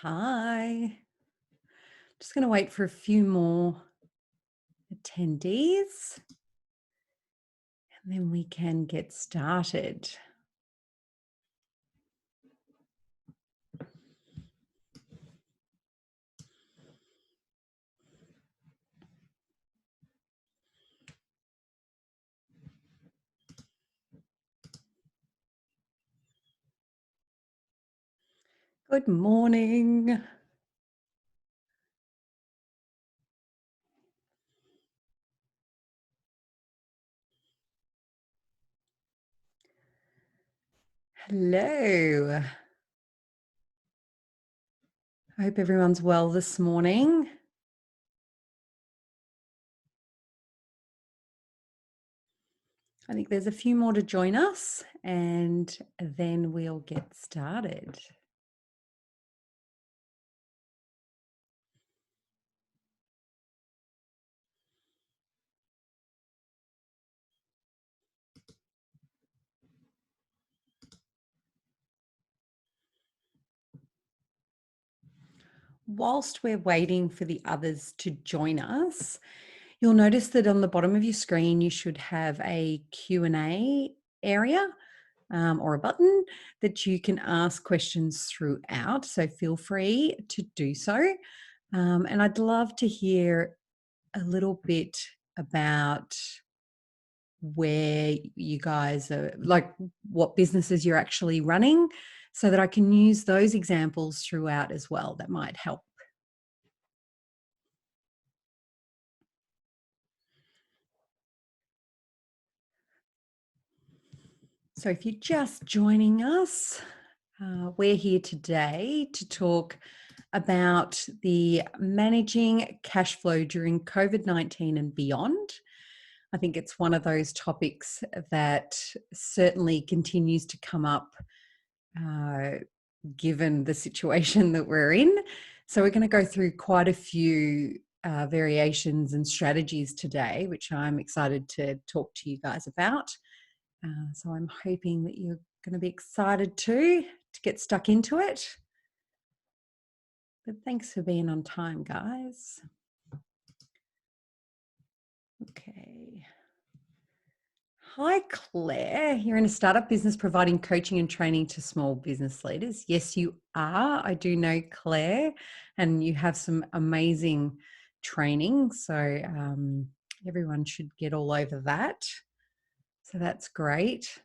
Hi. Just going to wait for a few more attendees and then we can get started. Good morning. Hello. I hope everyone's well this morning. I think there's a few more to join us and then we'll get started. Whilst we're waiting for the others to join us, you'll notice that on the bottom of your screen, you should have a Q&A area or a button that you can ask questions throughout. So feel free to do so. And I'd love to hear a little bit about where you guys are, like what businesses you're actually running, so that I can use those examples throughout as well. That might help. So if you're just joining us, we're here today to talk about the managing cash flow during COVID-19 and beyond. I think it's one of those topics that certainly continues to come up given the situation that we're in. So we're going to go through quite a few variations and strategies today, which I'm excited to talk to you guys about. So I'm hoping that you're going to be excited to get stuck into it. But thanks for being on time, guys. Okay. Hi, Claire. You're in a startup business providing coaching and training to small business leaders. Yes, you are. I do know Claire, and you have some amazing training. So everyone should get all over that. So that's great.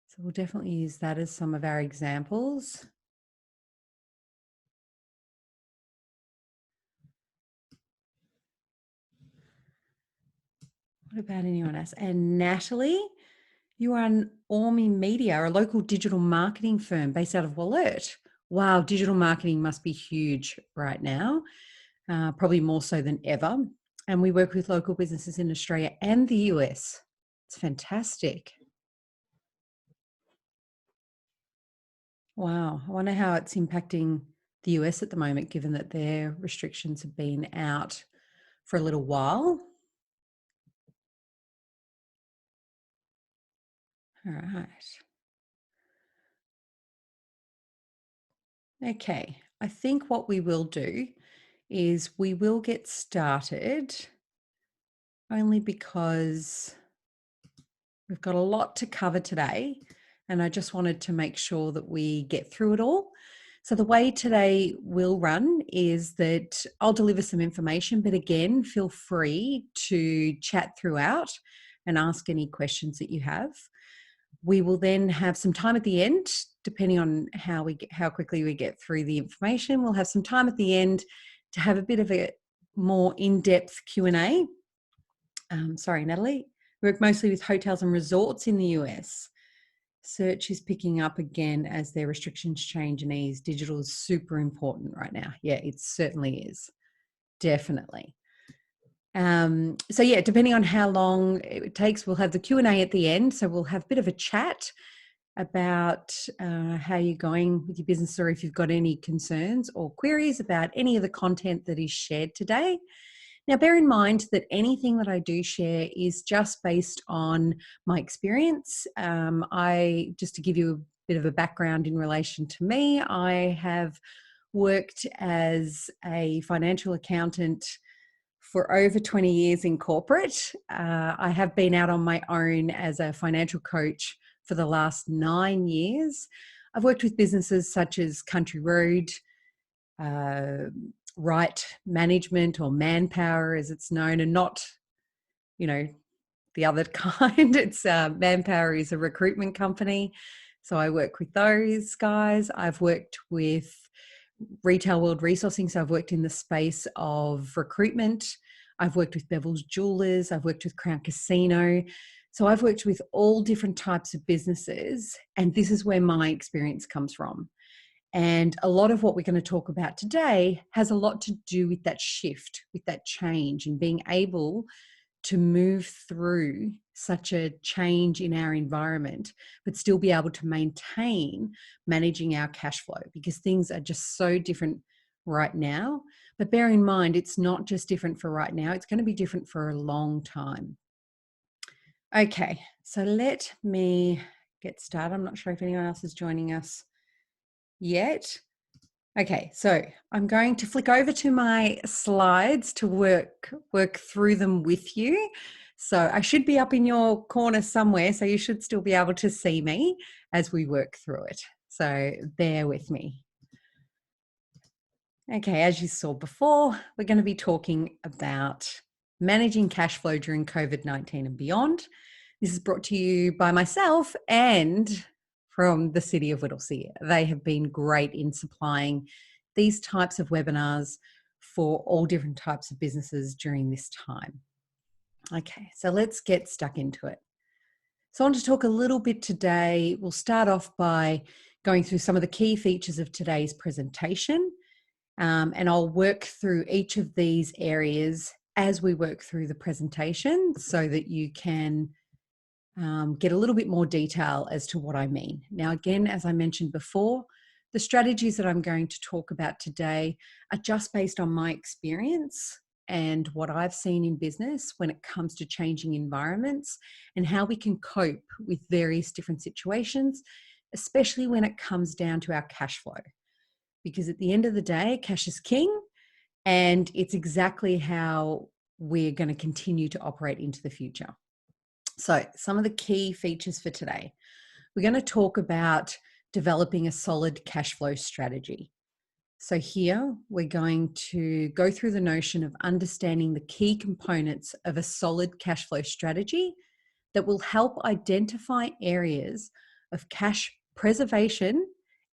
So we'll definitely use that as some of our examples. What about anyone else? And Natalie, you are an Ormy Media, a local digital marketing firm based out of Wollert. Wow, digital marketing must be huge right now, probably more so than ever. And we work with local businesses in Australia and the US. It's fantastic. Wow, I wonder how it's impacting the US at the moment, given that their restrictions have been out for a little while. All right. Okay, I think what we will do is we will get started only because we've got a lot to cover today and I just wanted to make sure that we get through it all. So the way today will run is that I'll deliver some information, but again, feel free to chat throughout and ask any questions that you have. We will then have some time at the end, depending on how quickly we get through the information. We'll have some time at the end to have a bit of a more in-depth Q&A. Sorry, Natalie. We work mostly with hotels and resorts in the US. Search is picking up again as their restrictions change and ease. Digital is super important right now. Yeah, it certainly is. Definitely. So yeah, depending on how long it takes, we'll have the Q&A at the end. So we'll have a bit of a chat about how you're going with your business, or if you've got any concerns or queries about any of the content that is shared today. Now, bear in mind that anything that I do share is just based on my experience. Just to give you a bit of a background in relation to me. I have worked as a financial accountant for over 20 years in corporate. I have been out on my own as a financial coach for the last 9 years. I've worked with businesses such as Country Road, Right Management, or Manpower as it's known, and not, the other kind. It's Manpower is a recruitment company. So I work with those guys. I've worked with Retail World Resourcing. So I've worked in the space of recruitment. I've worked with Bevel's Jewelers. I've worked with Crown Casino. So I've worked with all different types of businesses. And this is where my experience comes from. And a lot of what we're going to talk about today has a lot to do with that shift, with that change, and being able to move through such a change in our environment, but still be able to maintain managing our cash flow, because things are just so different right now. But bear in mind, it's not just different for right now, it's going to be different for a long time. Okay, so let me get started. I'm not sure if anyone else is joining us yet. Okay, so I'm going to flick over to my slides to work through them with you. So I should be up in your corner somewhere, so you should still be able to see me as we work through it. So bear with me. Okay, as you saw before, we're going to be talking about managing cash flow during COVID-19 and beyond. This is brought to you by myself and from the City of Whittlesea. They have been great in supplying these types of webinars for all different types of businesses during this time. Okay, so let's get stuck into it. So I want to talk a little bit today. We'll start off by going through some of the key features of today's presentation, and I'll work through each of these areas as we work through the presentation so that you can get a little bit more detail as to what I mean. Now, again, as I mentioned before, the strategies that I'm going to talk about today are just based on my experience and what I've seen in business when it comes to changing environments and how we can cope with various different situations, especially when it comes down to our cash flow. Because at the end of the day, cash is king, and it's exactly how we're going to continue to operate into the future. So some of the key features for today. We're going to talk about developing a solid cash flow strategy. So here we're going to go through the notion of understanding the key components of a solid cash flow strategy that will help identify areas of cash preservation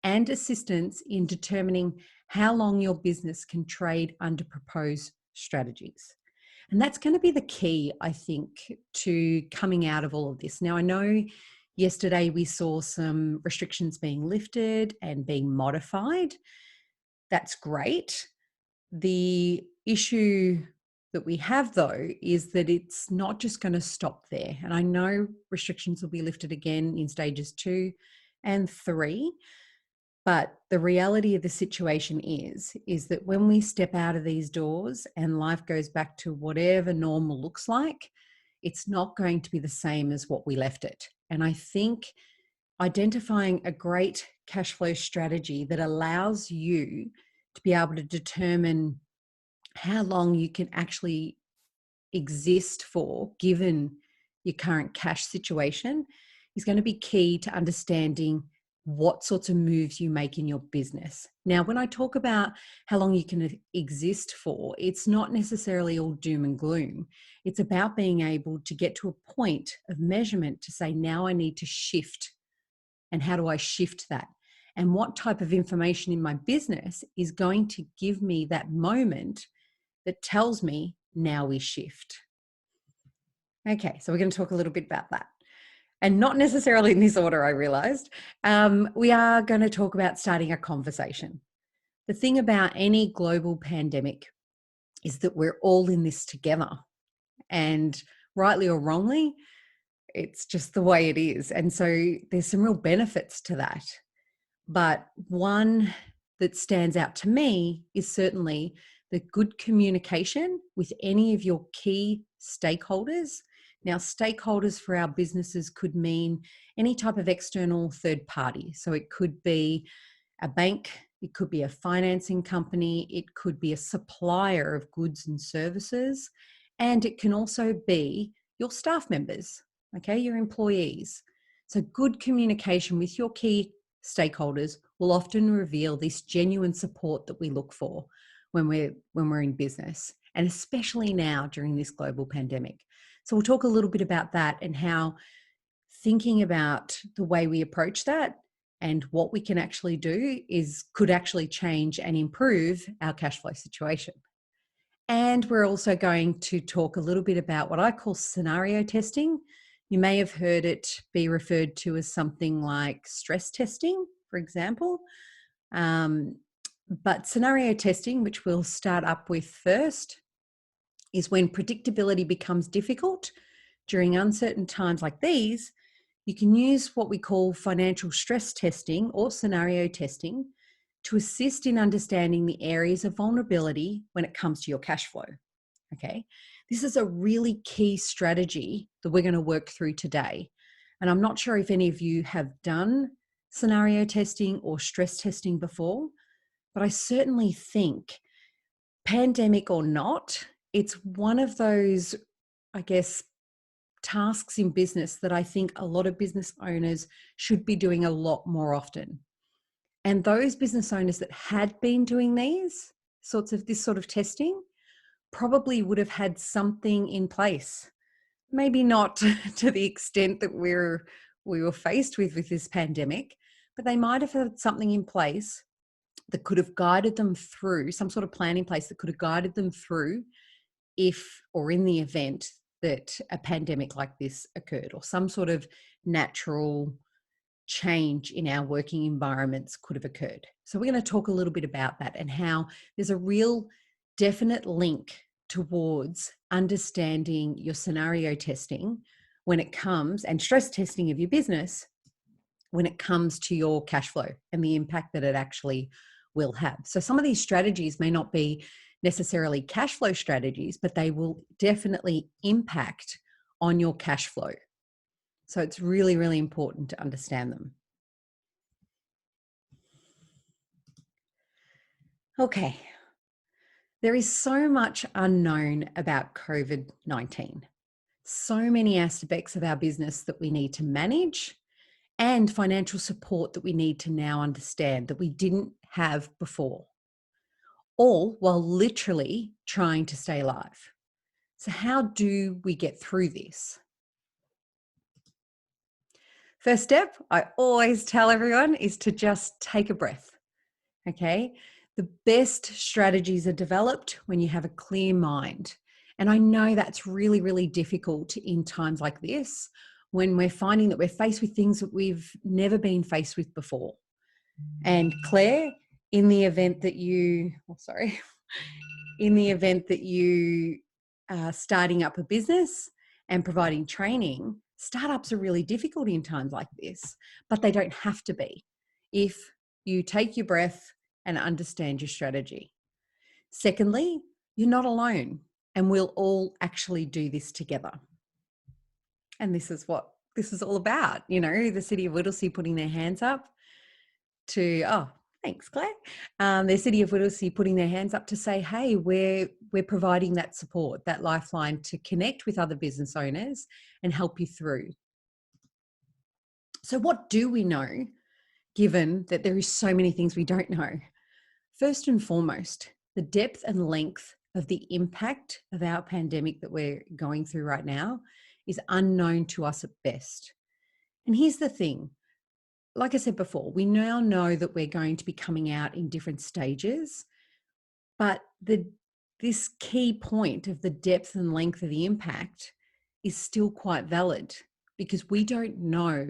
and assistance in determining how long your business can trade under proposed strategies. And that's going to be the key, I think, to coming out of all of this. Now, I know yesterday we saw some restrictions being lifted and being modified. That's great. The issue that we have, though, is that it's not just going to stop there. And I know restrictions will be lifted again in stages 2 and 3. But the reality of the situation is that when we step out of these doors and life goes back to whatever normal looks like, it's not going to be the same as what we left it. And I think identifying a great cash flow strategy that allows you to be able to determine how long you can actually exist for, given your current cash situation, is going to be key to understanding what sorts of moves you make in your business. Now, when I talk about how long you can exist for, it's not necessarily all doom and gloom. It's about being able to get to a point of measurement to say, now I need to shift. And how do I shift that? And what type of information in my business is going to give me that moment that tells me now we shift? Okay, so we're going to talk a little bit about that. And not necessarily in this order, I realized. We are going to talk about starting a conversation. The thing about any global pandemic is that we're all in this together. And rightly or wrongly, it's just the way it is. And so there's some real benefits to that. But one that stands out to me is certainly the good communication with any of your key stakeholders Now, stakeholders for our businesses could mean any type of external third party. So it could be a bank, it could be a financing company, it could be a supplier of goods and services, and it can also be your staff members, okay, your employees. So good communication with your key stakeholders will often reveal this genuine support that we look for when we're in business, and especially now during this global pandemic. So we'll talk a little bit about that and how thinking about the way we approach that and what we can actually do could actually change and improve our cash flow situation. And we're also going to talk a little bit about what I call scenario testing. You may have heard it be referred to as something like stress testing, for example. But scenario testing, which we'll start up with first, is when predictability becomes difficult during uncertain times like these. You can use what we call financial stress testing or scenario testing to assist in understanding the areas of vulnerability when it comes to your cash flow. Okay, this is a really key strategy that we're going to work through today. And I'm not sure if any of you have done scenario testing or stress testing before, but I certainly think, pandemic or not, it's one of those, I guess, tasks in business that I think a lot of business owners should be doing a lot more often. And those business owners that had been doing this sort of testing probably would have had something in place. Maybe not to the extent that we were faced with this pandemic, but they might have had something in place that could have guided them through, some sort of plan in place that could have guided them through if or in the event that a pandemic like this occurred, or some sort of natural change in our working environments could have occurred. So we're going to talk a little bit about that and how there's a real definite link towards understanding your scenario testing when it comes, and stress testing of your business when it comes to your cash flow and the impact that it actually will have. So some of these strategies may not be necessarily cash flow strategies, but they will definitely impact on your cash flow. So it's really, really important to understand them. Okay. There is so much unknown about COVID-19. So many aspects of our business that we need to manage, and financial support that we need to now understand that we didn't have before, all while literally trying to stay alive. So how do we get through this? First step, I always tell everyone, is to just take a breath, okay? The best strategies are developed when you have a clear mind. And I know that's really, really difficult in times like this, when we're finding that we're faced with things that we've never been faced with before. And Claire, in the event that you are starting up a business and providing training, startups are really difficult in times like this, but they don't have to be if you take your breath and understand your strategy. Secondly, you're not alone, and we'll all actually do this together. And this is what this is all about. You know, the City of Whittlesea putting their hands up to, oh, thanks, Claire. The City of Whittlesea putting their hands up to say, hey, we're providing that support, that lifeline to connect with other business owners and help you through. So what do we know, given that there is so many things we don't know? First and foremost, the depth and length of the impact of our pandemic that we're going through right now is unknown to us at best. And here's the thing. Like I said before, we now know that we're going to be coming out in different stages, but this key point of the depth and length of the impact is still quite valid, because we don't know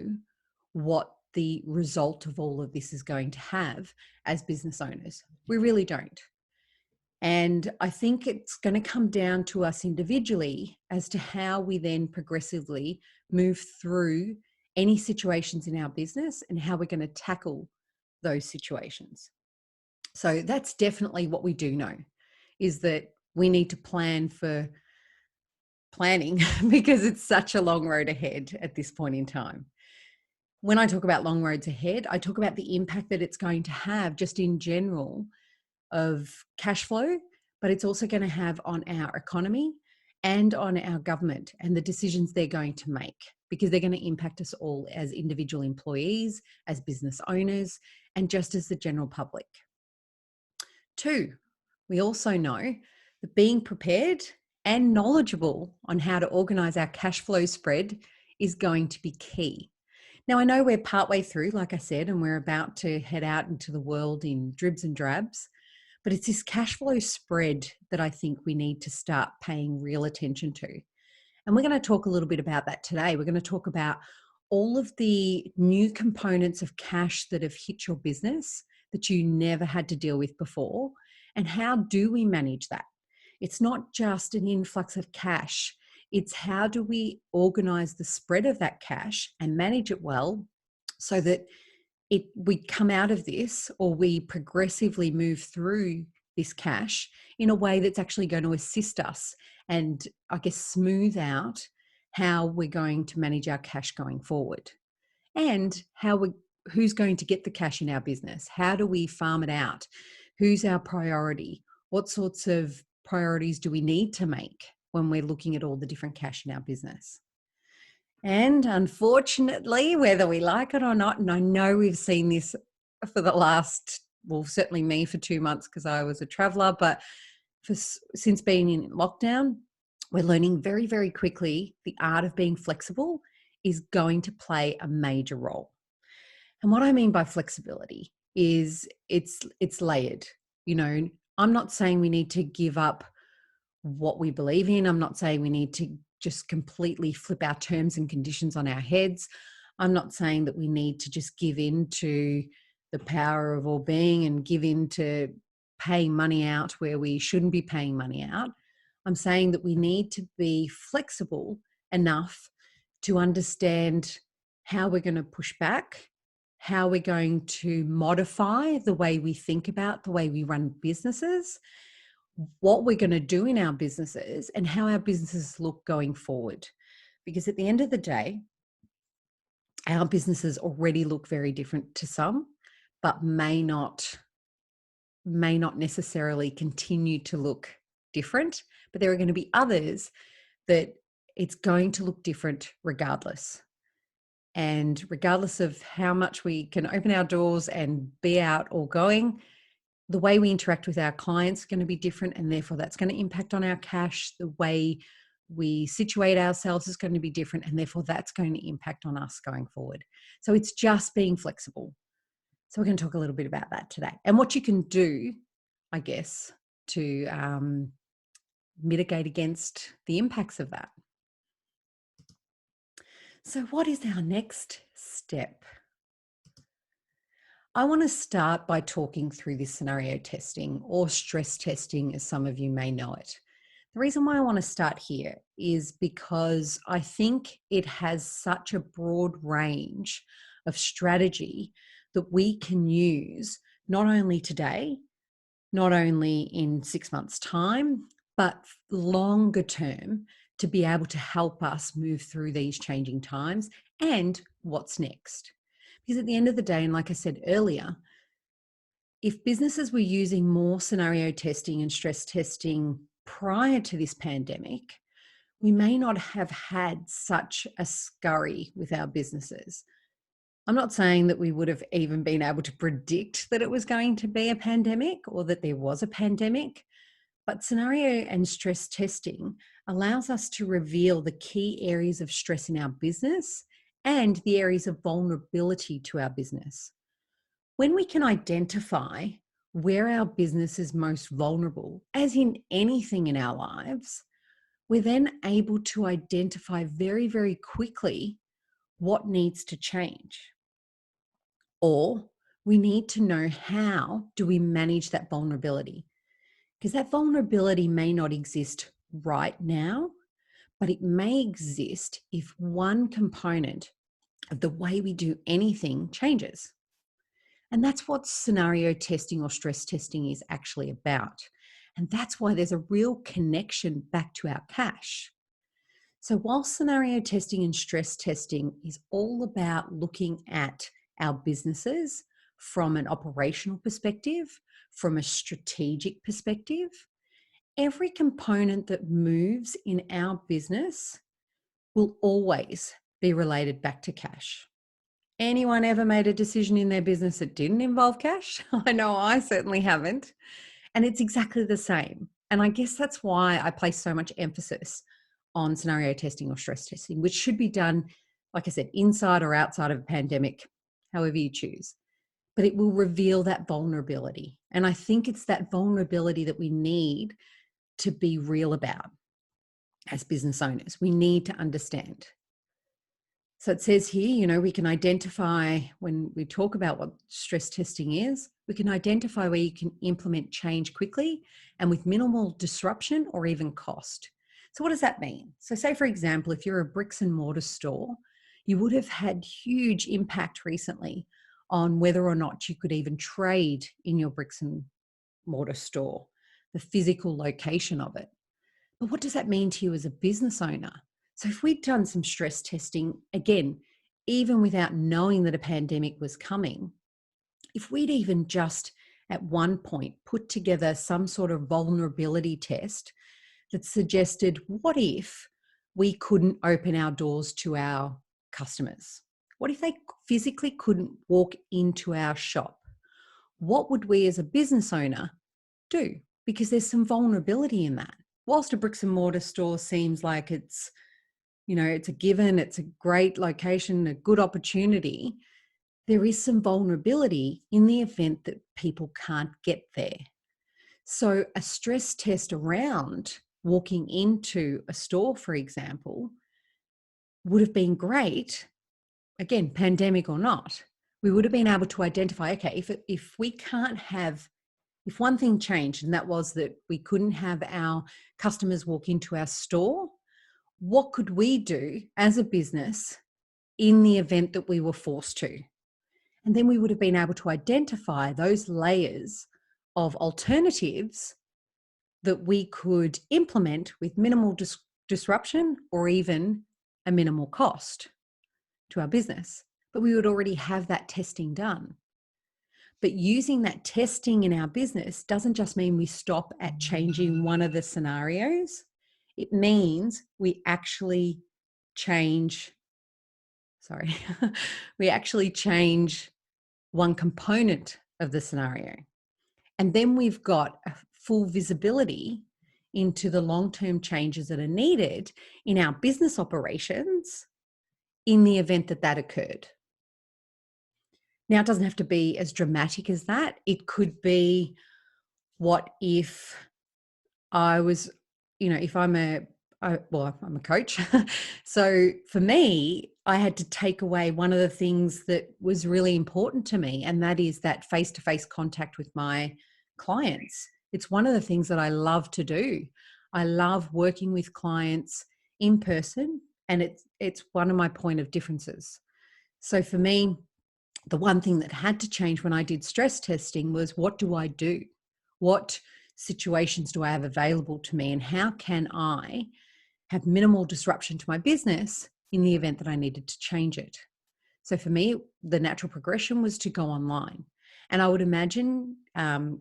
what the result of all of this is going to have as business owners. We really don't. And I think it's going to come down to us individually as to how we then progressively move through any situations in our business and how we're going to tackle those situations. So that's definitely what we do know, is that we need to plan for planning because it's such a long road ahead at this point in time. When I talk about long roads ahead, I talk about the impact that it's going to have just in general of cash flow, but it's also going to have on our economy and on our government and the decisions they're going to make, because they're going to impact us all as individual employees, as business owners, and just as the general public. Two, we also know that being prepared and knowledgeable on how to organize our cash flow spread is going to be key. Now, I know we're partway through, like I said, and we're about to head out into the world in dribs and drabs, but it's this cash flow spread that I think we need to start paying real attention to. And we're going to talk a little bit about that today. We're going to talk about all of the new components of cash that have hit your business that you never had to deal with before, and how do we manage that? It's not just an influx of cash. It's how do we organize the spread of that cash and manage it well so that we come out of this, or we progressively move through this cash in a way that's actually going to assist us and, I guess, smooth out how we're going to manage our cash going forward, and who's going to get the cash in our business. How do we farm it out? Who's our priority? What sorts of priorities do we need to make when we're looking at all the different cash in our business? And unfortunately, whether we like it or not, and I know we've seen this for the last, well, certainly me for 2 months because I was a traveler, but since being in lockdown, we're learning very, very quickly the art of being flexible is going to play a major role. And what I mean by flexibility is it's layered. I'm not saying we need to give up what we believe in. I'm not saying we need to just completely flip our terms and conditions on our heads. I'm not saying that we need to just give in to the power of all being and give in to paying money out where we shouldn't be paying money out. I'm saying that we need to be flexible enough to understand how we're going to push back, how we're going to modify the way we think about the way we run businesses, what we're going to do in our businesses, and how our businesses look going forward. Because at the end of the day, our businesses already look very different to some, but may not necessarily continue to look different. But there are going to be others that it's going to look different regardless. And regardless of how much we can open our doors and be out or going, the way we interact with our clients is going to be different, and therefore that's going to impact on our cash. The way we situate ourselves is going to be different, and therefore that's going to impact on us going forward. So it's just being flexible. So we're going to talk a little bit about that today, and what you can do, I guess, to mitigate against the impacts of that. So what is our next step? I want to start by talking through this scenario testing, or stress testing, as some of you may know it. The reason why I want to start here is because I think it has such a broad range of strategy that we can use not only today, not only in 6 months' time, but longer term, to be able to help us move through these changing times and what's next. Because at the end of the day, and like I said earlier, if businesses were using more scenario testing and stress testing prior to this pandemic, we may not have had such a scurry with our businesses. I'm not saying that we would have even been able to predict that it was going to be a pandemic or that there was a pandemic, but scenario and stress testing allows us to reveal the key areas of stress in our business and the areas of vulnerability to our business. When we can identify where our business is most vulnerable, as in anything in our lives, we're then able to identify very, very quickly what needs to change. Or we need to know how do we manage that vulnerability. Because that vulnerability may not exist right now, but it may exist if one component of the way we do anything changes. And that's what scenario testing or stress testing is actually about. And that's why there's a real connection back to our cash. So while scenario testing and stress testing is all about looking at our businesses from an operational perspective, from a strategic perspective, every component that moves in our business will always be related back to cash. Anyone ever made a decision in their business that didn't involve cash? I know I certainly haven't. And it's exactly the same. And I guess that's why I place so much emphasis on scenario testing or stress testing, which should be done, like I said, inside or outside of a pandemic, however you choose. But it will reveal that vulnerability. And I think it's that vulnerability that we need to be real about as business owners. We need to understand. So it says here, we can identify, when we talk about what stress testing is, we can identify where you can implement change quickly and with minimal disruption or even cost. So what does that mean? So say, for example, if you're a bricks and mortar store, you would have had huge impact recently on whether or not you could even trade in your bricks and mortar store, the physical location of it. But what does that mean to you as a business owner? So if we'd done some stress testing, again, even without knowing that a pandemic was coming, if we'd even just at one point put together some sort of vulnerability test that suggested, what if we couldn't open our doors to our customers? What if they physically couldn't walk into our shop? What would we as a business owner do? Because there's some vulnerability in that. Whilst a bricks and mortar store seems like it's a given, it's a great location, a good opportunity, there is some vulnerability in the event that people can't get there. So a stress test around walking into a store, for example, would have been great, again, pandemic or not. We would have been able to identify, okay, if one thing changed, and that was that we couldn't have our customers walk into our store, what could we do as a business in the event that we were forced to? And then we would have been able to identify those layers of alternatives that we could implement with minimal disruption or even a minimal cost to our business. But we would already have that testing done. But using that testing in our business doesn't just mean we stop at changing one of the scenarios. It means we actually change, we actually change one component of the scenario. And then we've got a full visibility into the long-term changes that are needed in our business operations in the event that that occurred. Now, it doesn't have to be as dramatic as that. It could be, what if I was, if I'm I'm a coach. So for me, I had to take away one of the things that was really important to me, and that is that face-to-face contact with my clients. It's one of the things that I love to do. I love working with clients in person, and it's one of my point of differences. So for me, the one thing that had to change when I did stress testing was, what do I do? What situations do I have available to me? And how can I have minimal disruption to my business in the event that I needed to change it? So for me, the natural progression was to go online. And I would imagine,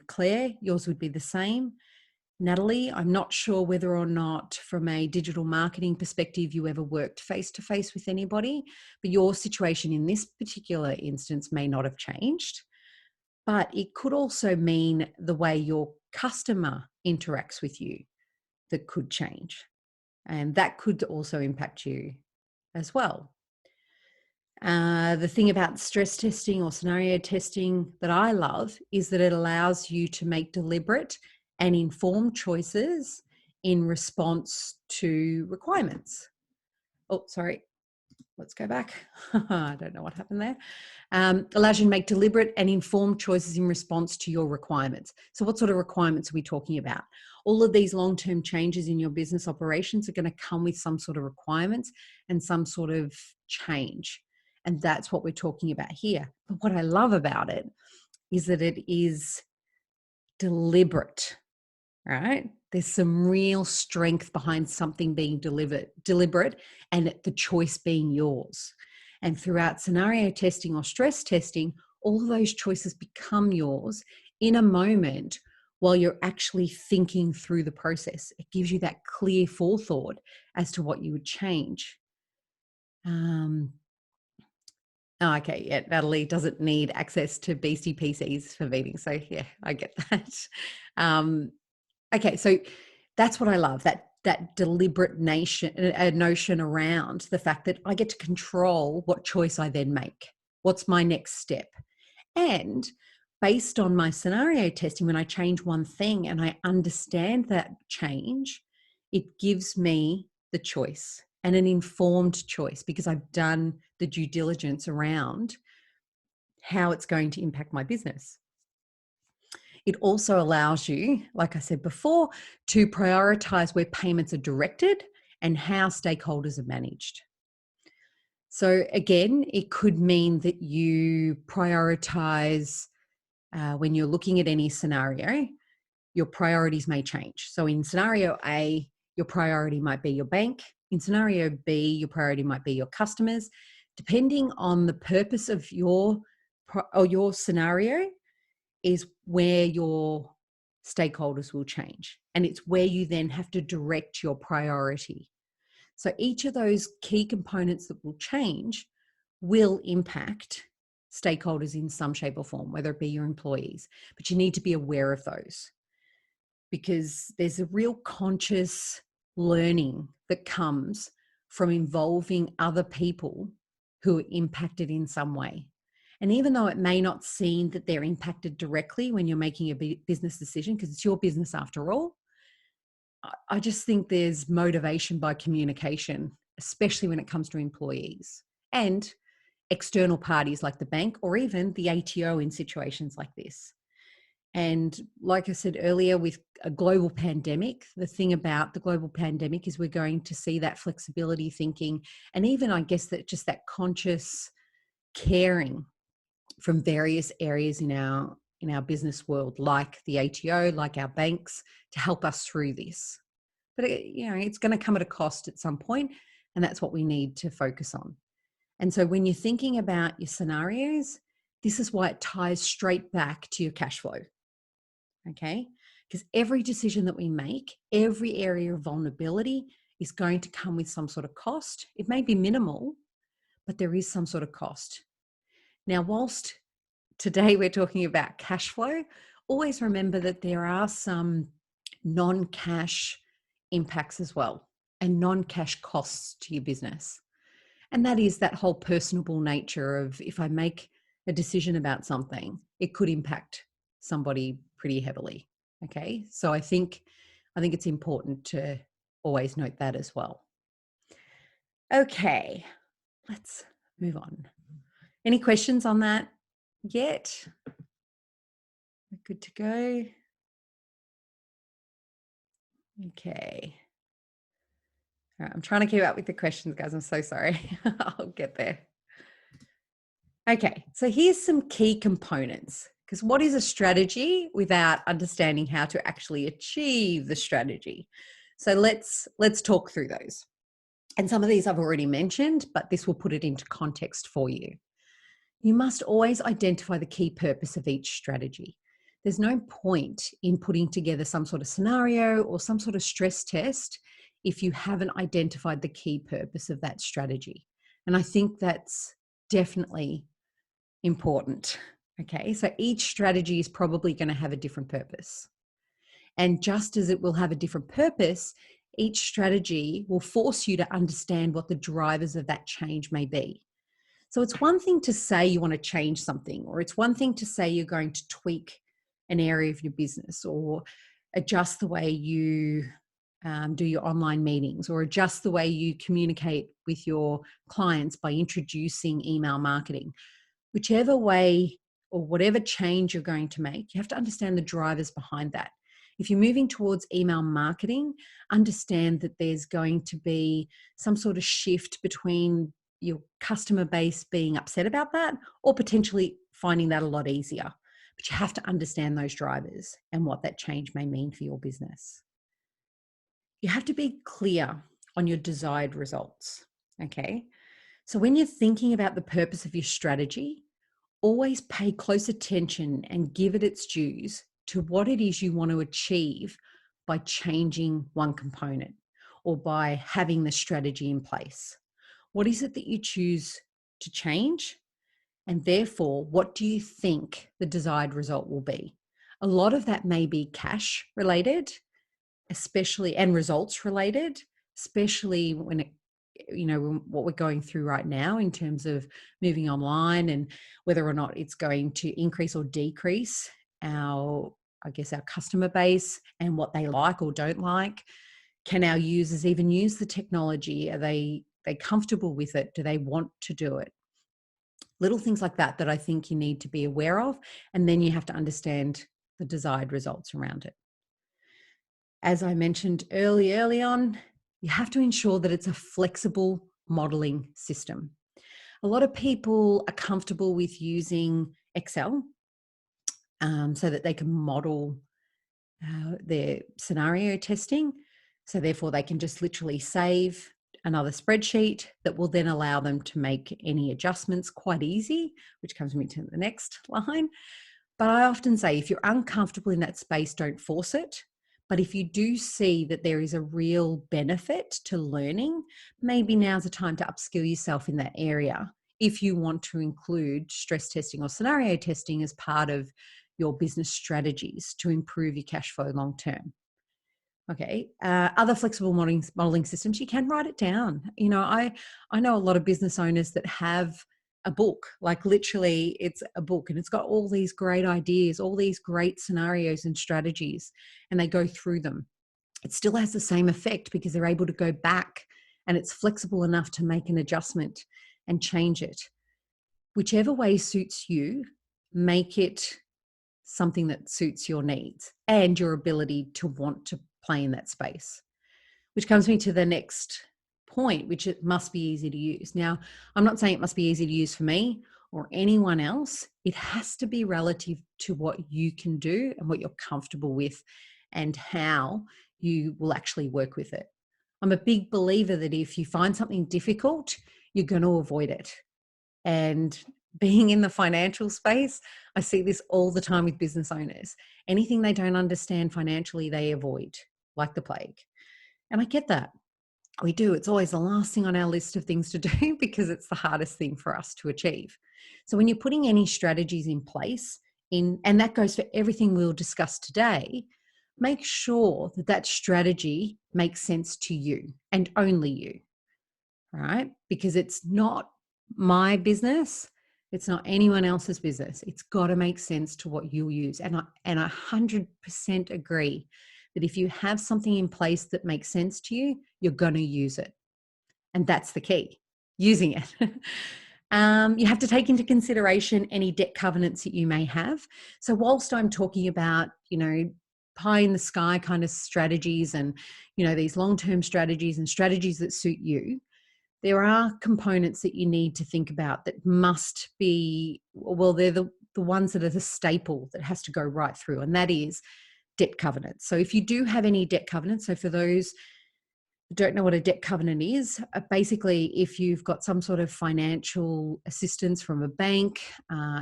Claire, yours would be the same. Natalie, I'm not sure whether or not from a digital marketing perspective you ever worked face-to-face with anybody, but your situation in this particular instance may not have changed. But it could also mean the way your customer interacts with you that could change. And that could also impact you as well. The thing about stress testing or scenario testing that I love is that it allows you to make deliberate and informed choices in response to requirements. Oh, sorry. Let's go back. I don't know what happened there. Allows you to make deliberate and informed choices in response to your requirements. So what sort of requirements are we talking about? All of these long-term changes in your business operations are going to come with some sort of requirements and some sort of change. And that's what we're talking about here. But what I love about it is that it is deliberate, right? There's some real strength behind something being deliberate and the choice being yours. And throughout scenario testing or stress testing, all of those choices become yours in a moment while you're actually thinking through the process. It gives you that clear forethought as to what you would change. Okay, yeah, Natalie doesn't need access to BC PCs for meetings. So yeah, I get that. Okay, so that's what I love, that deliberate notion around the fact that I get to control what choice I then make. What's my next step? And based on my scenario testing, when I change one thing and I understand that change, it gives me the choice and an informed choice because I've done the due diligence around how it's going to impact my business. It also allows you, like I said before, to prioritize where payments are directed and how stakeholders are managed. So again, it could mean that you prioritize when you're looking at any scenario, your priorities may change. So in scenario A, your priority might be your bank. In scenario B, your priority might be your customers. Depending on the purpose of your scenario is where your stakeholders will change. And it's where you then have to direct your priority. So each of those key components that will change will impact stakeholders in some shape or form, whether it be your employees. But you need to be aware of those because there's a real conscious learning that comes from involving other people who are impacted in some way. And even though it may not seem that they're impacted directly when you're making a business decision, because it's your business after all, I just think there's motivation by communication, especially when it comes to employees and external parties like the bank or even the ATO in situations like this. And like I said earlier, with a global pandemic, the thing about the global pandemic is we're going to see that flexibility thinking and even, I guess, that just that conscious caring from various areas in our business world, like the ATO, like our banks, to help us through this. But it's going to come at a cost at some point, and that's what we need to focus on. And so when you're thinking about your scenarios, this is why it ties straight back to your cash flow. Okay? Because every decision that we make, every area of vulnerability is going to come with some sort of cost. It may be minimal, but there is some sort of cost. Now, whilst today we're talking about cash flow, always remember that there are some non-cash impacts as well and non-cash costs to your business. And that is that whole personable nature of if I make a decision about something, it could impact somebody pretty heavily. Okay. So I think it's important to always note that as well. Okay. Let's move on. Any questions on that yet? We're good to go. Okay. All right, I'm trying to keep up with the questions, guys. I'm so sorry. I'll get there. Okay, so here's some key components, because what is a strategy without understanding how to actually achieve the strategy? So let's talk through those. And some of these I've already mentioned, but this will put it into context for you. You must always identify the key purpose of each strategy. There's no point in putting together some sort of scenario or some sort of stress test if you haven't identified the key purpose of that strategy. And I think that's definitely important. Okay, so each strategy is probably going to have a different purpose. And just as it will have a different purpose, each strategy will force you to understand what the drivers of that change may be. So it's one thing to say you want to change something, or it's one thing to say you're going to tweak an area of your business or adjust the way you do your online meetings or adjust the way you communicate with your clients by introducing email marketing. Whichever way or whatever change you're going to make, you have to understand the drivers behind that. If you're moving towards email marketing, understand that there's going to be some sort of shift between your customer base being upset about that or potentially finding that a lot easier. But you have to understand those drivers and what that change may mean for your business. you have to be clear on your desired results. Okay. So when you're thinking about the purpose of your strategy, always pay close attention and give it its dues to what it is you want to achieve by changing one component or by having the strategy in place. What is it that you choose to change? And therefore, what do you think the desired result will be? A lot of that may be cash related, especially, and results related, especially when it, what we're going through right now in terms of moving online and whether or not it's going to increase or decrease our customer base and what they like or don't like. Can our users even use the technology? Are they comfortable with it? Do they want to do it? Little things like that I think you need to be aware of, and then you have to understand the desired results around it. As I mentioned early on, you have to ensure that it's a flexible modeling system. A lot of people are comfortable with using Excel so that they can model their scenario testing. So therefore they can just literally save another spreadsheet that will then allow them to make any adjustments quite easy, which comes me to the next line. But I often say, if you're uncomfortable in that space, don't force it. But if you do see that there is a real benefit to learning, maybe now's the time to upskill yourself in that area if you want to include stress testing or scenario testing as part of your business strategies to improve your cash flow long term. Okay. Other flexible modeling systems, you can write it down. I know a lot of business owners that have a book, like literally it's a book and it's got all these great ideas, all these great scenarios and strategies, and they go through them. It still has the same effect because they're able to go back and it's flexible enough to make an adjustment and change it. Whichever way suits you, make it something that suits your needs and your ability to want to play in that space. Which comes me to the next point, which it must be easy to use. Now, I'm not saying it must be easy to use for me or anyone else. It has to be relative to what you can do and what you're comfortable with and how you will actually work with it. I'm a big believer that if you find something difficult, you're going to avoid it. And being in the financial space, I see this all the time with business owners. Anything they don't understand financially, they avoid like the plague. And I get that. We do. It's always the last thing on our list of things to do because it's the hardest thing for us to achieve. So when you're putting any strategies in place, and that goes for everything we'll discuss today, make sure that that strategy makes sense to you and only you, right? Because it's not my business. It's not anyone else's business. It's got to make sense to what you'll use. And I 100% agree that if you have something in place that makes sense to you, you're going to use it. And that's the key, using it. You have to take into consideration any debt covenants that you may have. So whilst I'm talking about, pie in the sky kind of strategies and, these long-term strategies and strategies that suit you, there are components that you need to think about that must be, well, they're the ones that are the staple that has to go right through, and that is debt covenants. So if you do have any debt covenants, so for those who don't know what a debt covenant is, basically if you've got some sort of financial assistance from a bank,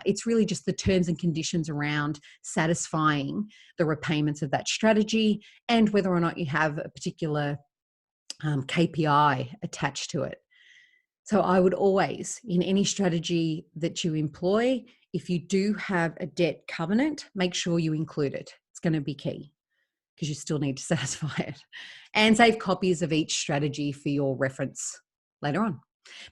it's really just the terms and conditions around satisfying the repayments of that strategy and whether or not you have a particular KPI attached to it. So I would always, in any strategy that you employ, if you do have a debt covenant, make sure you include it. It's going to be key because you still need to satisfy it. And save copies of each strategy for your reference later on.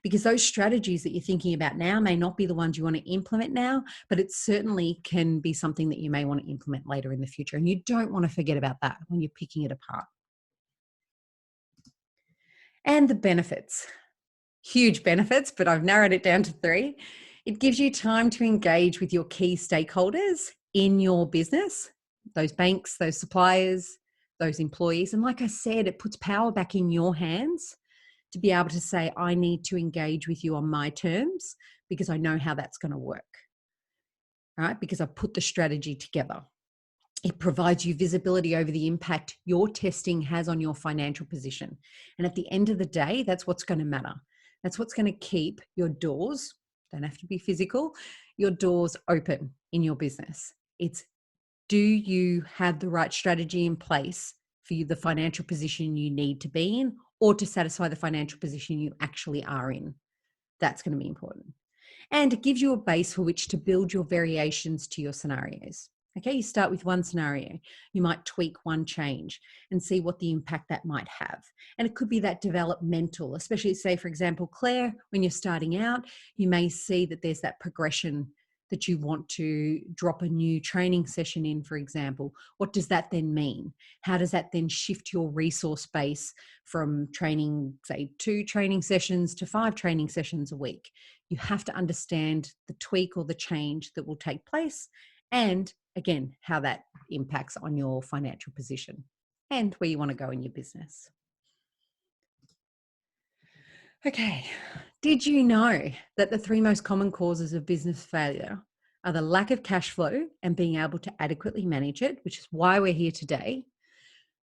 Because those strategies that you're thinking about now may not be the ones you want to implement now, but it certainly can be something that you may want to implement later in the future. And you don't want to forget about that when you're picking it apart. And the benefits. Huge benefits, but I've narrowed it down to 3. It gives you time to engage with your key stakeholders in your business, those banks, those suppliers, those employees. And like I said, it puts power back in your hands to be able to say, I need to engage with you on my terms because I know how that's going to work, right? Because I put the strategy together. It provides you visibility over the impact your testing has on your financial position. And at the end of the day, that's what's going to matter. That's what's going to keep your doors, don't have to be physical, your doors open in your business. It's, do you have the right strategy in place for you, the financial position you need to be in, or to satisfy the financial position you actually are in? That's going to be important. And it gives you a base for which to build your variations to your scenarios. Okay, you start with one scenario. You might tweak one change and see what the impact that might have. And it could be that developmental, especially say, for example, Claire, when you're starting out, you may see that there's that progression that you want to drop a new training session in, for example. What does that then mean? How does that then shift your resource base from training, say, 2 training sessions to 5 training sessions a week? You have to understand the tweak or the change that will take place, and again, how that impacts on your financial position and where you want to go in your business. Okay, did you know that the 3 most common causes of business failure are the lack of cash flow and being able to adequately manage it, which is why we're here today,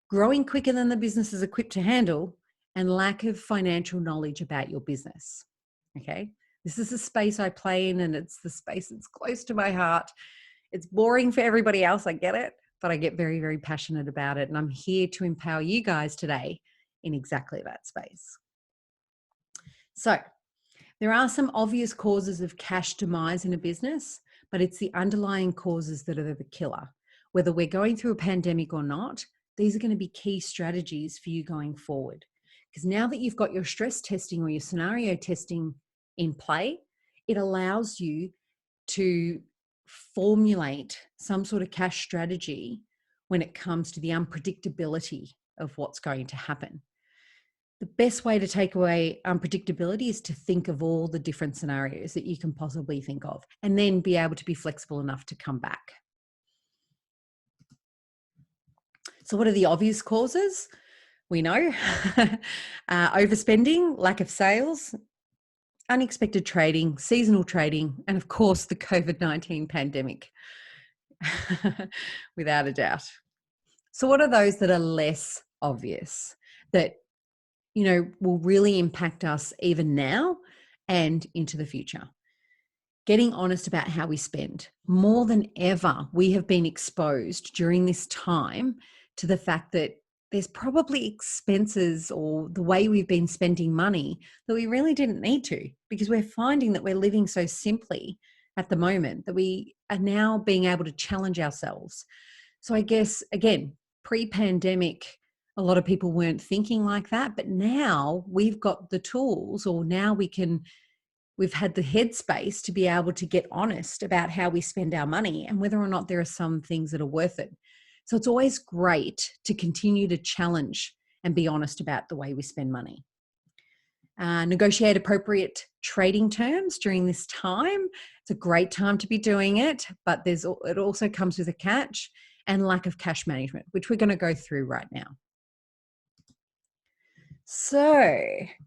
growing quicker than the business is equipped to handle, and lack of financial knowledge about your business? Okay, this is the space I play in, and it's the space that's close to my heart. It's boring for everybody else, I get it, but I get very, very passionate about it. And I'm here to empower you guys today in exactly that space. So there are some obvious causes of cash demise in a business, but it's the underlying causes that are the killer. Whether we're going through a pandemic or not, these are going to be key strategies for you going forward. Because now that you've got your stress testing or your scenario testing in play, it allows you to formulate some sort of cash strategy when it comes to the unpredictability of what's going to happen. The best way to take away unpredictability is to think of all the different scenarios that you can possibly think of, and then be able to be flexible enough to come back. So what are the obvious causes? We know overspending, lack of sales, unexpected trading, seasonal trading, and of course the COVID-19 pandemic, without a doubt. So what are those that are less obvious, that will really impact us even now and into the future? Getting honest about how we spend. More than ever, we have been exposed during this time to the fact that there's probably expenses or the way we've been spending money that we really didn't need to, because we're finding that we're living so simply at the moment that we are now being able to challenge ourselves. So I guess, again, pre-pandemic, a lot of people weren't thinking like that, but now we've got the tools, or now we've had the headspace to be able to get honest about how we spend our money and whether or not there are some things that are worth it. So it's always great to continue to challenge and be honest about the way we spend money. Negotiate appropriate trading terms during this time. It's a great time to be doing it, but it also comes with a catch, and lack of cash management, which we're going to go through right now. So,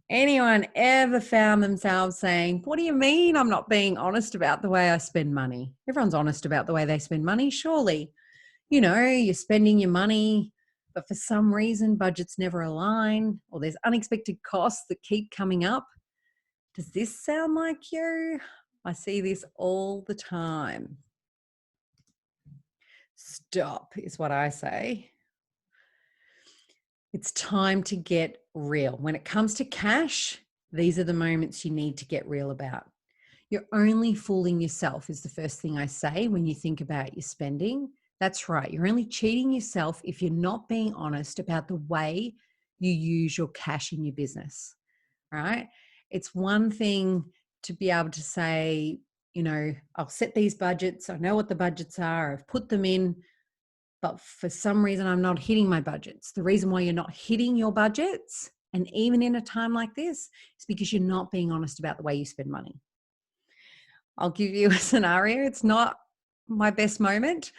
anyone ever found themselves saying, what do you mean I'm not being honest about the way I spend money? Everyone's honest about the way they spend money, surely. You're spending your money, but for some reason budgets never align, or there's unexpected costs that keep coming up. Does this sound like you? I see this all the time. Stop is what I say. It's time to get real. When it comes to cash, these are the moments you need to get real about. You're only fooling yourself is the first thing I say when you think about your spending. That's right. You're only cheating yourself if you're not being honest about the way you use your cash in your business, right? It's one thing to be able to say, I'll set these budgets. I know what the budgets are. I've put them in, but for some reason I'm not hitting my budgets. The reason why you're not hitting your budgets, and even in a time like this, is because you're not being honest about the way you spend money. I'll give you a scenario. It's not my best moment,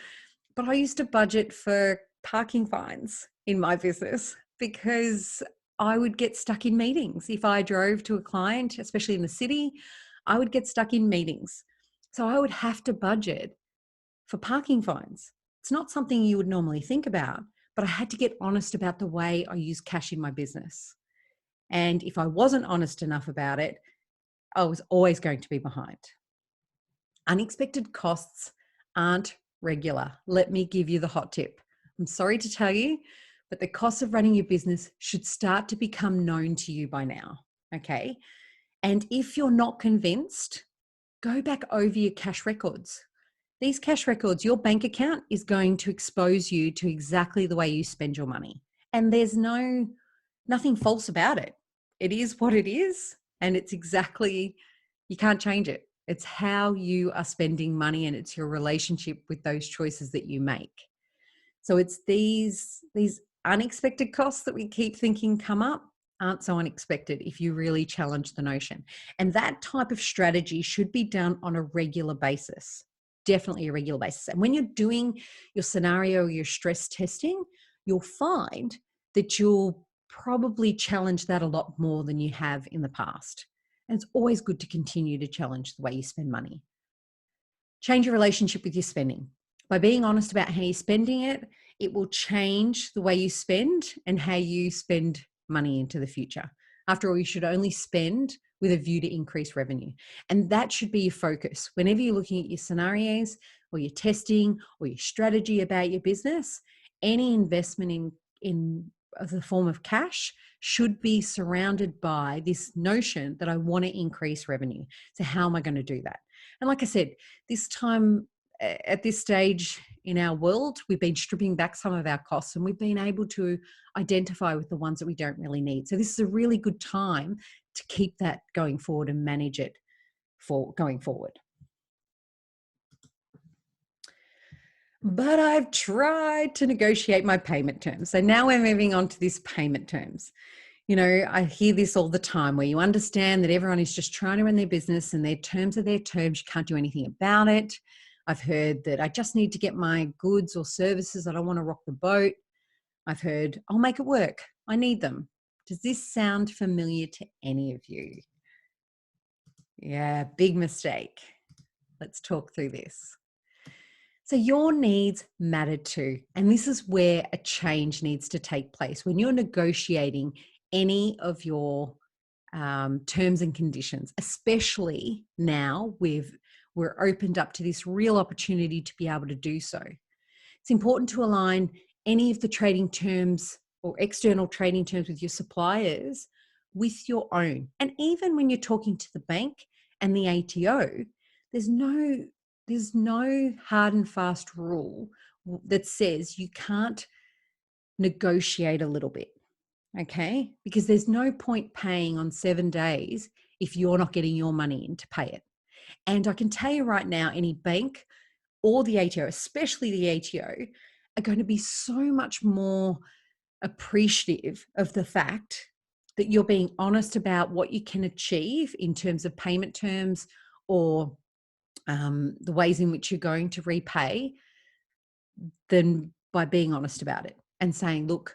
but I used to budget for parking fines in my business because I would get stuck in meetings. If I drove to a client, especially in the city, I would get stuck in meetings. So I would have to budget for parking fines. It's not something you would normally think about, but I had to get honest about the way I use cash in my business. And if I wasn't honest enough about it, I was always going to be behind. Unexpected costs aren't regular. Let me give you the hot tip. I'm sorry to tell you, but the costs of running your business should start to become known to you by now. Okay. And if you're not convinced, go back over your cash records. These cash records, your bank account is going to expose you to exactly the way you spend your money. And there's nothing false about it. It is what it is. And it's exactly, you can't change it. It's how you are spending money, and it's your relationship with those choices that you make. So it's these unexpected costs that we keep thinking come up aren't so unexpected if you really challenge the notion. And that type of strategy should be done on a regular basis, definitely a regular basis. And when you're doing your scenario, your stress testing, you'll find that you'll probably challenge that a lot more than you have in the past. And it's always good to continue to challenge the way you spend money. Change your relationship with your spending. By being honest about how you're spending it, it will change the way you spend and how you spend money into the future. After all, you should only spend with a view to increase revenue. And that should be your focus. Whenever you're looking at your scenarios or your testing or your strategy about your business, any investment in the form of cash should be surrounded by this notion that I want to increase revenue. So how am I going to do that? And like I said, this time at this stage in our world, we've been stripping back some of our costs, and we've been able to identify with the ones that we don't really need. So this is a really good time to keep that going forward and manage it for going forward. But I've tried to negotiate my payment terms. So now we're moving on to this payment terms. You know, I hear this all the time where you understand that everyone is just trying to run their business and their terms are their terms. You can't do anything about it. I've heard that I just need to get my goods or services. I don't want to rock the boat. I've heard I'll make it work. I need them. Does this sound familiar to any of you? Yeah, big mistake. Let's talk through this. So your needs matter too. And this is where a change needs to take place. When you're negotiating any of your terms and conditions, especially now we're opened up to this real opportunity to be able to do so. It's important to align any of the trading terms or external trading terms with your suppliers with your own. And even when you're talking to the bank and the ATO, there's no hard and fast rule that says you can't negotiate a little bit. Okay, because there's no point paying on 7 days if you're not getting your money in to pay it. And I can tell you right now, any bank or the ATO, especially the ATO, are going to be so much more appreciative of the fact that you're being honest about what you can achieve in terms of payment terms or the ways in which you're going to repay than by being honest about it and saying, look,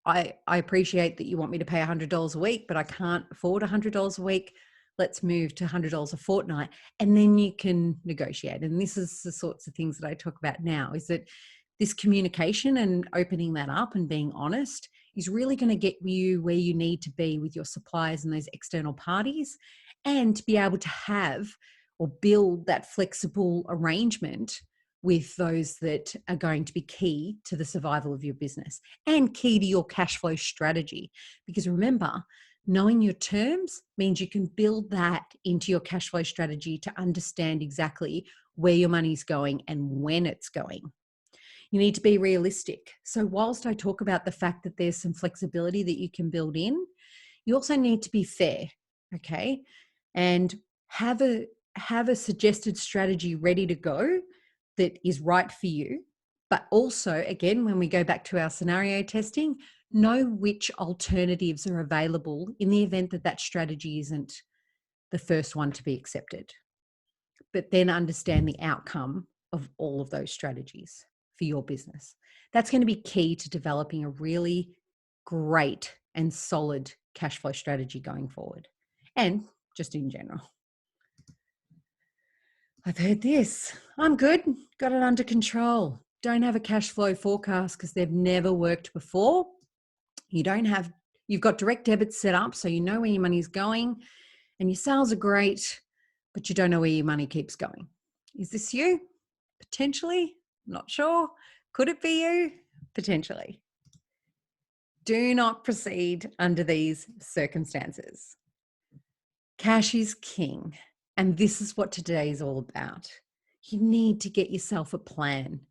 I appreciate that you want me to pay $100 a week, but I can't afford $100 a week. Let's move to $100 a fortnight. And then you can negotiate. And this is the sorts of things that I talk about now, is that this communication and opening that up and being honest is really going to get you where you need to be with your suppliers and those external parties, and to be able to have or build that flexible arrangement with those that are going to be key to the survival of your business and key to your cash flow strategy. Because remember, knowing your terms means you can build that into your cash flow strategy to understand exactly where your money's going and when it's going. You need to be realistic. So whilst I talk about the fact that there's some flexibility that you can build in, you also need to be fair, okay? And have a suggested strategy ready to go that is right for you. But also, again, when we go back to our scenario testing, know which alternatives are available in the event that that strategy isn't the first one to be accepted. But then understand the outcome of all of those strategies for your business. That's going to be key to developing a really great and solid cash flow strategy going forward, and just in general. I've heard this. I'm good. Got it under control. don't have a cash flow forecast because they've never worked before. You've got direct debits set up so you know where your money's going, and your sales are great, but you don't know where your money keeps going. Is this you? Potentially. Not sure. Could it be you? Potentially. Do not proceed under these circumstances. Cash is king. And this is what today is all about. You need to get yourself a plan.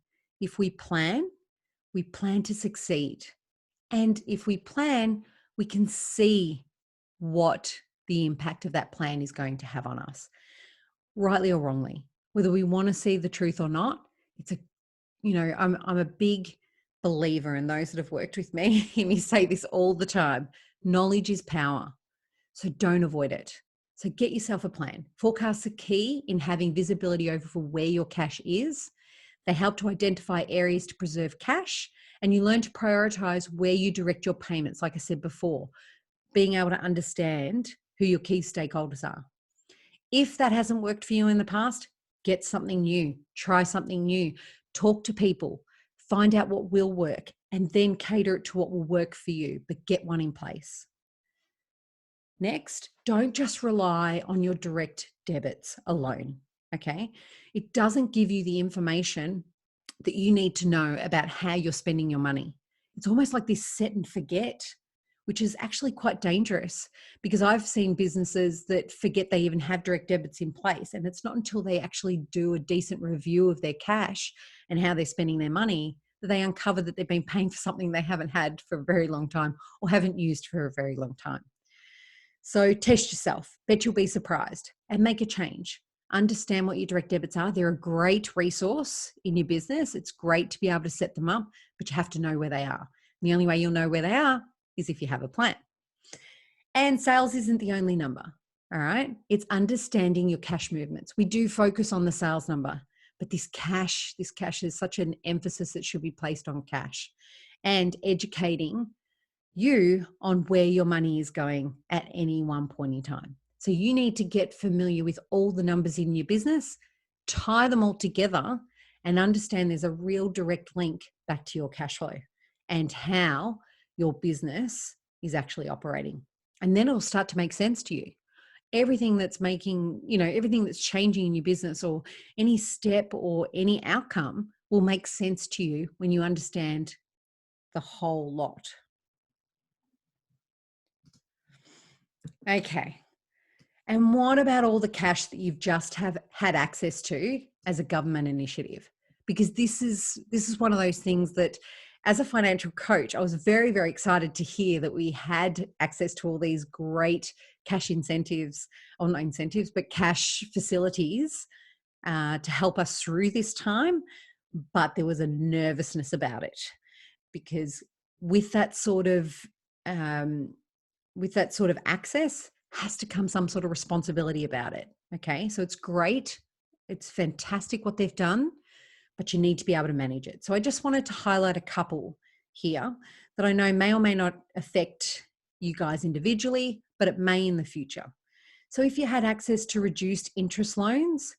If we plan to succeed. And if we plan, we can see what the impact of that plan is going to have on us, rightly or wrongly. Whether we want to see the truth or not, I'm a big believer, and those that have worked with me hear me say this all the time. Knowledge is power. So don't avoid it. So get yourself a plan. Forecasts are key in having visibility over where your cash is. They help to identify areas to preserve cash, and you learn to prioritize where you direct your payments, like I said before, being able to understand who your key stakeholders are. If that hasn't worked for you in the past, get something new, try something new, talk to people, find out what will work, and then cater it to what will work for you, but get one in place. Next, don't just rely on your direct debits alone, okay? It doesn't give you the information that you need to know about how you're spending your money. It's almost like this set and forget, which is actually quite dangerous, because I've seen businesses that forget they even have direct debits in place. And it's not until they actually do a decent review of their cash and how they're spending their money that they uncover that they've been paying for something they haven't had for a very long time or haven't used for a very long time. So test yourself. Bet you'll be surprised and make a change. Understand what your direct debits are. They're a great resource in your business. It's great to be able to set them up, but you have to know where they are. And the only way you'll know where they are is if you have a plan. And sales isn't the only number, all right? It's understanding your cash movements. We do focus on the sales number, but this cash is such an emphasis that should be placed on cash, and educating you on where your money is going at any one point in time. So you need to get familiar with all the numbers in your business, tie them all together, and understand there's a real direct link back to your cash flow and how your business is actually operating. And then it'll start to make sense to you. Everything that's everything that's changing in your business, or any step or any outcome, will make sense to you when you understand the whole lot. Okay. And what about all the cash that you've just have had access to as a government initiative? Because this is one of those things that, as a financial coach, I was very, very excited to hear that we had access to all these great cash incentives, or not incentives, but cash facilities to help us through this time. But there was a nervousness about it, because with that sort of access has to come some sort of responsibility about it. Okay. So it's great. It's fantastic what they've done, but you need to be able to manage it. So I just wanted to highlight a couple here that I know may or may not affect you guys individually, but it may in the future. So if you had access to reduced interest loans,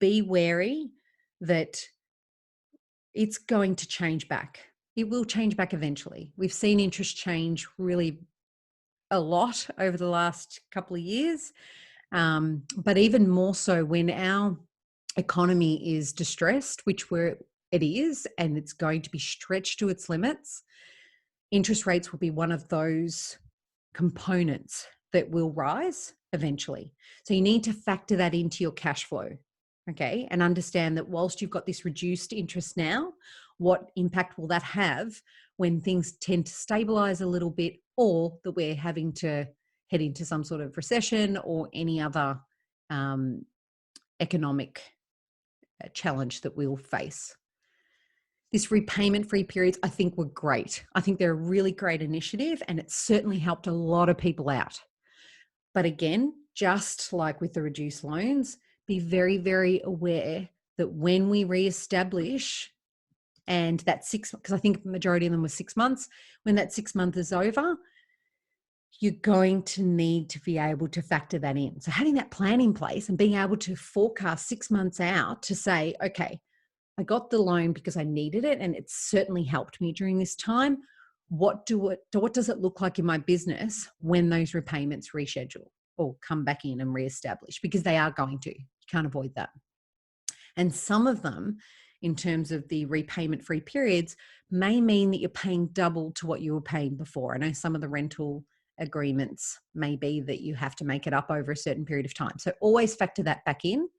be wary that it's going to change back. It will change back eventually. We've seen interest change really a lot over the last couple of years, but even more so when our economy is distressed, which it is, and it's going to be stretched to its limits. Interest rates will be one of those components that will rise eventually. So you need to factor that into your cash flow, okay? And understand that whilst you've got this reduced interest now, what impact will that have when things tend to stabilize a little bit, or that we're having to head into some sort of recession or any other economic challenge that we'll face. This repayment-free periods, I think, were great. I think they're a really great initiative, and it's certainly helped a lot of people out. But again, just like with the reduced loans, be very, very aware that when we reestablish, and that because I think the majority of them were 6 months, when that 6 months is over, you're going to need to be able to factor that in. So having that plan in place and being able to forecast 6 months out to say, okay, I got the loan because I needed it, and it's certainly helped me during this time. What does it look like in my business when those repayments reschedule or come back in and reestablish? Because they are going to. You can't avoid that. And some of them, in terms of the repayment free periods, may mean that you're paying double to what you were paying before. I know some of the rental agreements may be that you have to make it up over a certain period of time. So always factor that back in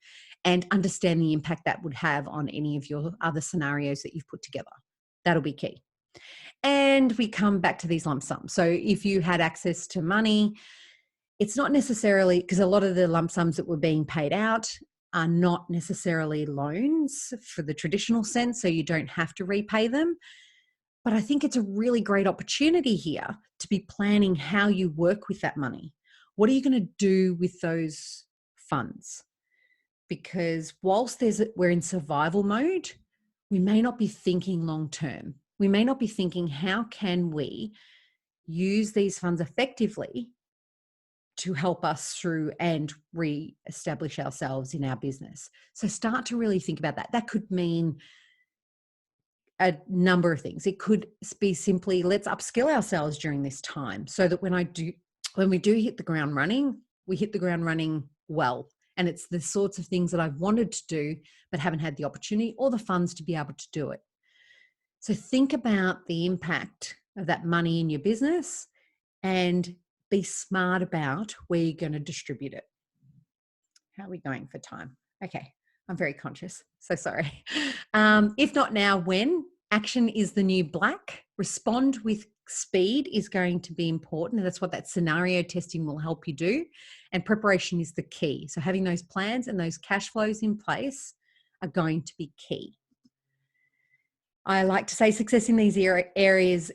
and understand the impact that would have on any of your other scenarios that you've put together. That'll be key. And we come back to these lump sums. So if you had access to money, it's not necessarily, because a lot of the lump sums that were being paid out are not necessarily loans for the traditional sense, so you don't have to repay them. But I think it's a really great opportunity here to be planning how you work with that money. What are you going to do with those funds? Because whilst we're in survival mode, we may not be thinking long term. We may not be thinking, how can we use these funds effectively to help us through and re-establish ourselves in our business? So start to really think about that. That could mean a number of things. It could be simply, let's upskill ourselves during this time so that when we do hit the ground running, we hit the ground running well. And it's the sorts of things that I've wanted to do, but haven't had the opportunity or the funds to be able to do it. So think about the impact of that money in your business and be smart about where you're going to distribute it. How are we going for time? Okay, I'm very conscious, so sorry. If not now, when? Action is the new black. Respond with speed is going to be important, and that's what that scenario testing will help you do. And preparation is the key. So having those plans and those cash flows in place are going to be key. I like to say success in these areas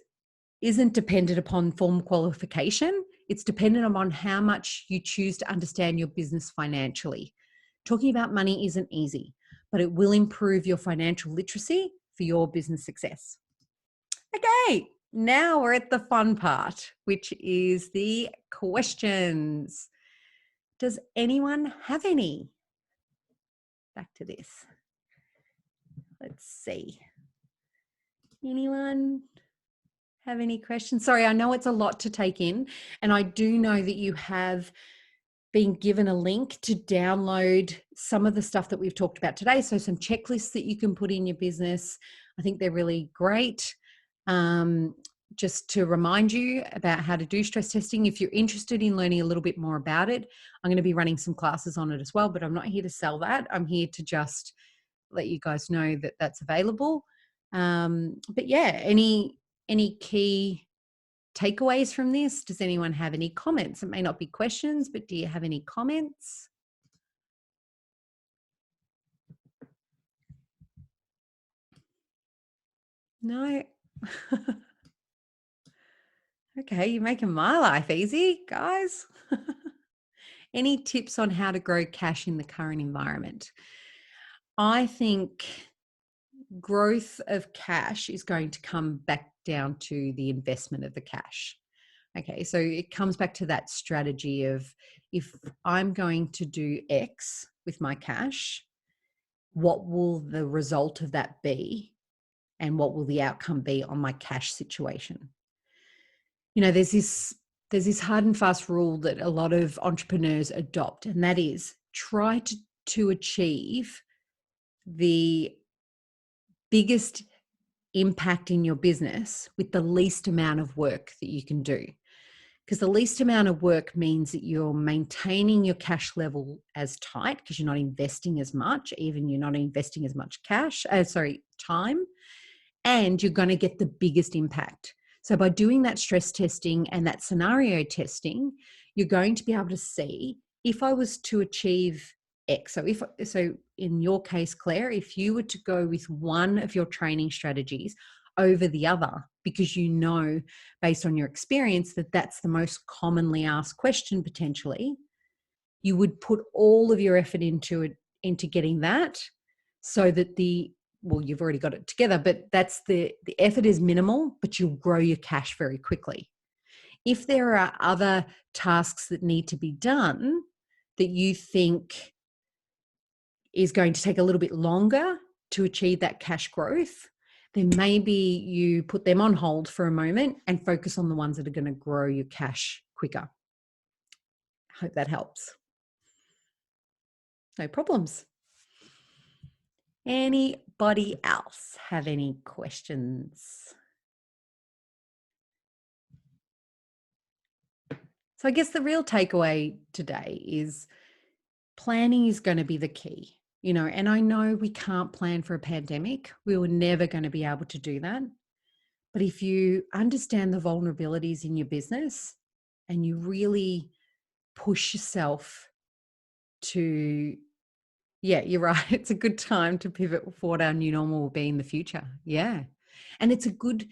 isn't dependent upon formal qualification. It's dependent upon how much you choose to understand your business financially. Talking about money isn't easy, but it will improve your financial literacy for your business success. Okay, now we're at the fun part, which is the questions. Does anyone have any? Back to this. Let's see. Anyone have any questions? Sorry, I know it's a lot to take in, and I do know that you have been given a link to download some of the stuff that we've talked about today. So some checklists that you can put in your business. I think they're really great. Just to remind you about how to do stress testing. If you're interested in learning a little bit more about it, I'm going to be running some classes on it as well, but I'm not here to sell that. I'm here to just let you guys know that that's available. But yeah, any key takeaways from this? Does anyone have any comments? It may not be questions, but do you have any comments? No. Okay, you're making my life easy, guys. Any tips on how to grow cash in the current environment? I think growth of cash is going to come back down to the investment of the cash. Okay, so it comes back to that strategy of, if I'm going to do X with my cash, what will the result of that be? And what will the outcome be on my cash situation? You know, there's this hard and fast rule that a lot of entrepreneurs adopt, and that is try to achieve the biggest impact in your business with the least amount of work that you can do. Because the least amount of work means that you're maintaining your cash level as tight, because you're not investing as much, even you're not investing as much time, and you're going to get the biggest impact. So by doing that stress testing and that scenario testing, you're going to be able to see, if I was to achieve X. So in your case, Claire, if you were to go with one of your training strategies over the other, because you know, based on your experience, that that's the most commonly asked question potentially, you would put all of your effort into getting that, so that you've already got it together, but that's the effort is minimal, but you'll grow your cash very quickly. If there are other tasks that need to be done that you think is going to take a little bit longer, to achieve that cash growth, then maybe you put them on hold for a moment and focus on the ones that are going to grow your cash quicker. Hope that helps. No problems. Anybody else have any questions? So I guess the real takeaway today is planning is going to be the key, and I know we can't plan for a pandemic. We were never going to be able to do that. But if you understand the vulnerabilities in your business and you really push yourself to, yeah, you're right. It's a good time to pivot for what our new normal will be in the future. Yeah. And it's a good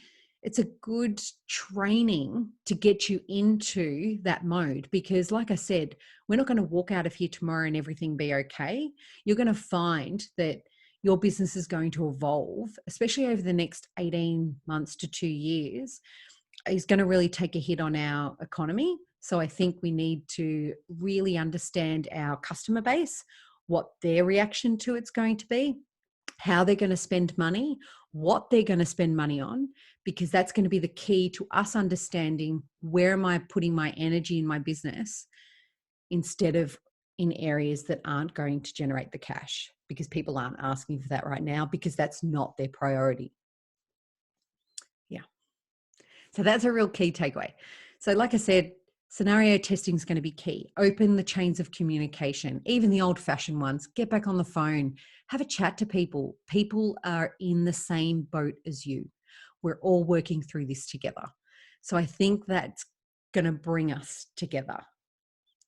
training to get you into that mode, because like I said, we're not going to walk out of here tomorrow and everything be okay. You're going to find that your business is going to evolve, especially over the next 18 months to 2 years, is going to really take a hit on our economy. So I think we need to really understand our customer base, what their reaction to it's going to be, how they're going to spend money, what they're going to spend money on, because that's going to be the key to us understanding where am I putting my energy in my business instead of in areas that aren't going to generate the cash, because people aren't asking for that right now because that's not their priority. Yeah. So that's a real key takeaway. So like I said, scenario testing is going to be key. Open the chains of communication, even the old-fashioned ones. Get back on the phone, have a chat to people. People are in the same boat as you. We're all working through this together. So I think that's going to bring us together.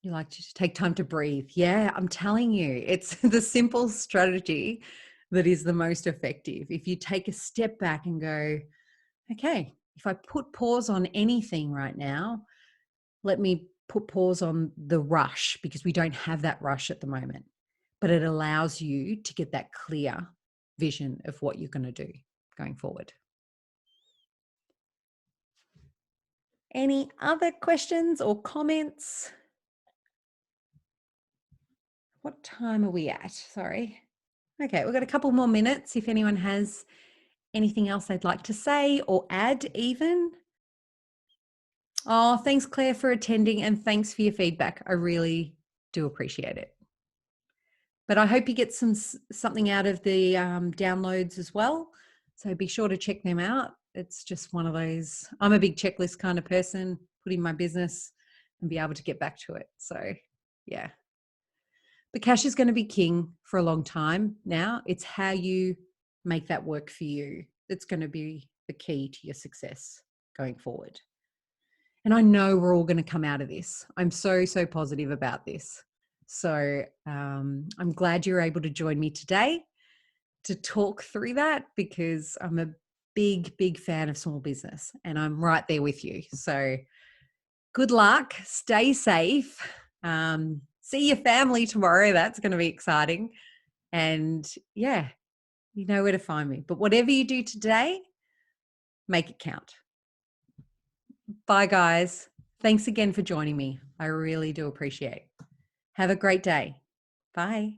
You like to take time to breathe. Yeah, I'm telling you, it's the simple strategy that is the most effective. If you take a step back and go, okay, if I put pause on anything right now, let me put pause on the rush, because we don't have that rush at the moment. But it allows you to get that clear vision of what you're going to do going forward. Any other questions or comments? What time are we at? Sorry. Okay, we've got a couple more minutes if anyone has anything else they'd like to say or add even. Oh, thanks, Claire, for attending, and thanks for your feedback. I really do appreciate it. But I hope you get something out of the downloads as well. So be sure to check them out. It's just one of those, I'm a big checklist kind of person, put in my business and be able to get back to it. So yeah. But cash is going to be king for a long time now. It's how you make that work for you that's going to be the key to your success going forward. And I know we're all going to come out of this. I'm so positive about this. So I'm glad you're able to join me today to talk through that, because I'm a big fan of small business and I'm right there with you. So good luck, stay safe. See your family tomorrow. That's going to be exciting. And yeah, you know where to find me. But whatever you do today, make it count. Bye, guys. Thanks again for joining me. I really do appreciate it. Have a great day. Bye.